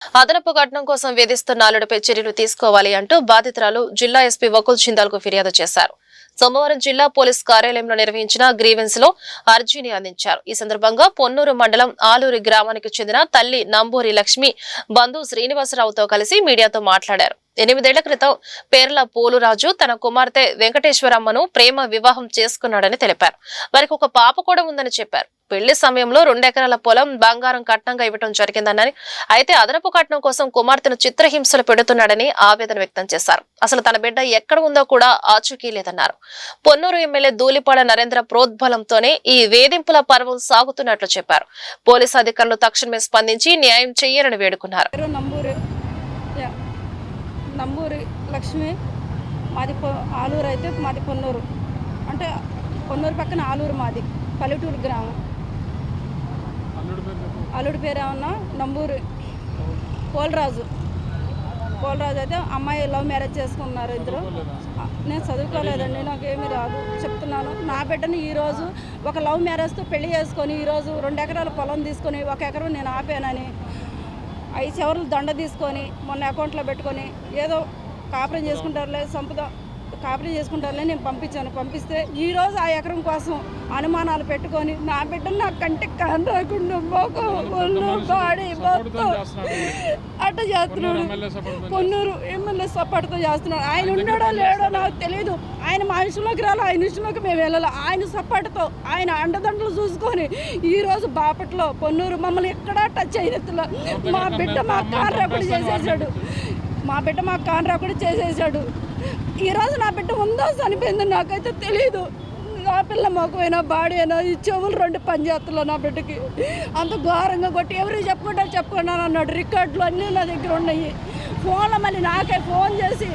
అదనపు కట్నం కోసం వేధిస్తున్న అల్లుడిపై చర్యలు తీసుకోవాలి అంటూ బాధితురాలు జిల్లా ఎస్పీ వకుల్ జిందాల్ కు ఫిర్యాదు చేశారు. సోమవారం జిల్లా పోలీస్ కార్యాలయంలో నిర్వహించిన గ్రీవెన్స్ లో అర్జీని అందించారు. ఈ సందర్భంగా పొన్నూరు మండలం ఆలూరి గ్రామానికి చెందిన తల్లి నంబూరి లక్ష్మి బంధువు శ్రీనివాసరావుతో కలిసి మీడియాతో మాట్లాడారు. 8 ఏళ్ల క్రితం పేర్ల పోలురాజు తన కుమార్తె వెంకటేశ్వరమ్మను ప్రేమ వివాహం చేసుకున్నాడని తెలిపారు. వారికి ఒక పాప కూడా ఉందని చెప్పారు. పెళ్లి సమయంలో 2 ఎకరాల పొలం బంగారం కట్నంగా ఇవ్వడం జరిగిందని, అయితే అదనపు కట్నం కోసం కుమార్తెను చిత్రహింసలు పెడుతున్నాడని ఆవేదన వ్యక్తం చేశారు. అసలు తన బిడ్డ ఎక్కడ ఉందో కూడా ఆచూకీ లేదన్నారు. పొన్నూరు ఎమ్మెల్యే ధూళిపాడ నరేంద్ర ప్రోద్బలంతోనే ఈ వేధింపుల పర్వం సాగుతున్నట్లు చెప్పారు. పోలీసు అధికారులు తక్షణమే స్పందించి న్యాయం చెయ్యాలని వేడుకున్నారు. నంబూరి లక్ష్మి మాది ఆలూరు, అయితే మాది పొన్నూరు, అంటే పొన్నూరు పక్కన ఆలూరు, మాది పల్లెటూరు గ్రామం. అల్లుడి పేరు ఏమన్నా నంబూరి పోలరాజు అయితే అమ్మాయి లవ్ మ్యారేజ్ చేసుకున్నారు ఇద్దరు. నేను చదువుకోలేదండి, నాకేమీ రాదు, చెప్తున్నాను. నా బిడ్డని ఈరోజు ఒక లవ్ మ్యారేజ్తో పెళ్లి చేసుకొని ఈరోజు 2 ఎకరాల పొలం తీసుకొని 1 ఎకరం నేను ఆపానని 5 చివర్లు దండ తీసుకొని మొన్న అకౌంట్లో పెట్టుకొని ఏదో కాపురం చేసుకుంటారులే కాపురం చేసుకుంటారులే నేను పంపిస్తే ఈరోజు ఆ ఎకరం కోసం అనుమానాలు పెట్టుకొని నా బిడ్డను నా కంటికి కాని రాకుండా బాడీ అట్ట చేస్తున్నాడు. పొన్నూరు ఎమ్మెల్యే సపోర్ట్తో చేస్తున్నాడు. ఆయన ఉన్నాడో లేడో నాకు తెలియదు. ఆయన మా విషయంలోకి రాలి, ఆయన విషయంలోకి మేము వెళ్ళాలి. ఆయన సపోర్ట్తో ఆయన అండదండలు చూసుకొని ఈరోజు బాపట్లో పొన్నూరు మమ్మల్ని ఎక్కడా టచ్ అయినట్టులో మా బిడ్డ మా కాన్ రాకుడు చేసేసాడు. ఈరోజు నా బిడ్డ ఉందో చనిపోయిందో నాకైతే తెలియదు. ఆ పిల్ల మొక్కమైనా బాడీ అయినా ఈ చెవులు 2 పనిచేస్తున్నా నా బిడ్డకి అంత ఘోరంగా కొట్టి ఎవరికి చెప్పుకున్నాను అన్నాడు. రికార్డులు అన్నీ నా దగ్గర ఉన్నాయి. ఫోన్లో మళ్ళీ నాకే ఫోన్ చేసి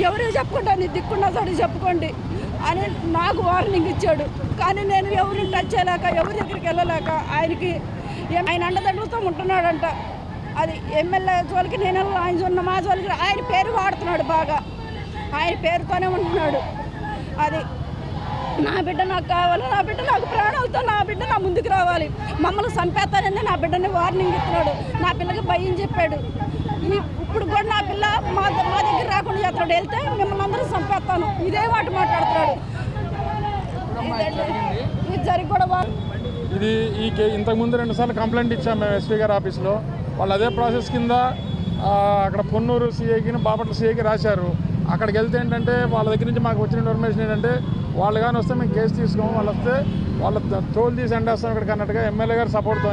ఎవరికి చెప్పుకుంటా, నీ దిక్కున్నా చోటు చెప్పుకోండి అని నాకు వార్నింగ్ ఇచ్చాడు. కానీ నేను ఎవరిని టచ్ చేయలేక ఎవరి దగ్గరికి వెళ్ళలేక ఆయన అండదండలతో ఉంటున్నాడంట. అది ఎమ్మెల్యే జోలికి నేను ఆయన మా జోలికి ఆయన పేరు వాడుతున్నాడు, బాగా ఆయన పేరుతోనే ఉంటున్నాడు. అది నా బిడ్డ నాకు కావాలి, నా బిడ్డ నాకు ప్రాణాలతో నా బిడ్డ నా ముందుకు రావాలి. మమ్మల్ని చంపేస్తానని నా బిడ్డని వార్నింగ్ ఇస్తున్నాడు. నా పిల్లకి భయం చెప్పాడు. ఇప్పుడు కూడా నా పిల్ల మా దగ్గర రాకుండా చేస్తాడు. వెళ్తే మిమ్మల్ని అందరూ చంపేస్తాను ఇదే మాట మాట్లాడుతున్నాడు. ఇది జరిగి కూడా ఇది ఇంతకుముందు 2 సార్లు కంప్లైంట్ ఇచ్చాము మేము ఎస్పీ గారి ఆఫీస్లో. వాళ్ళు అదే ప్రాసెస్ కింద అక్కడ పొన్నూరు సిఐకి బాపట్ల సిఐకి రాశారు. అక్కడికి వెళ్తే ఏంటంటే వాళ్ళ దగ్గర నుంచి మాకు వచ్చిన ఇన్ఫర్మేషన్ ఏంటంటే వాళ్ళు కానీ వస్తే మేము కేసు తీసుకోము, వాళ్ళు వస్తే వాళ్ళ తోలు తీసి ఎండేస్తాం ఇక్కడికి అన్నట్టుగా ఎమ్మెల్యే గారి సపోర్ట్తో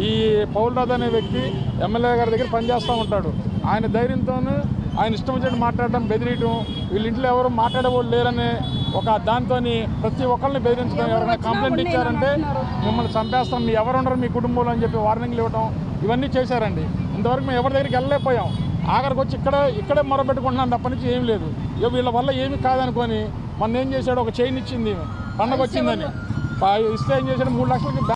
ఈ పౌల్రాజ్ అనే వ్యక్తి ఎమ్మెల్యే గారి దగ్గర పనిచేస్తూ ఉంటాడు. ఆయన ధైర్యంతోనూ ఆయన ఇష్టం వచ్చినట్టు మాట్లాడడం, బెదిరియటం, వీళ్ళ ఇంట్లో ఎవరు మాట్లాడేవాళ్ళు లేరనే ఒక దాంతో ప్రతి ఒక్కరిని బెదిరించడం, ఎవరైనా కంప్లైంట్ ఇచ్చారంటే మిమ్మల్ని చంపేస్తాం, మీ ఎవరు ఉండరు మీ కుటుంబంలో అని చెప్పి వార్నింగ్లు ఇవ్వడం, ఇవన్నీ చేశారండి. ఇంతవరకు మేము ఎవరి దగ్గరికి వెళ్ళలేకపోయాం. ఆఖరికి వచ్చి ఇక్కడే మొరబెట్టుకుంటున్నాం తప్ప నుంచి ఏం లేదు. వీళ్ళ వల్ల ఏమి కాదనుకొని మొన్న ఏం చేశాడు, ఒక చైన్ ఇచ్చింది పండగ వచ్చిందని ఇస్తే ఏం చేశాడు, 3 లక్షలకి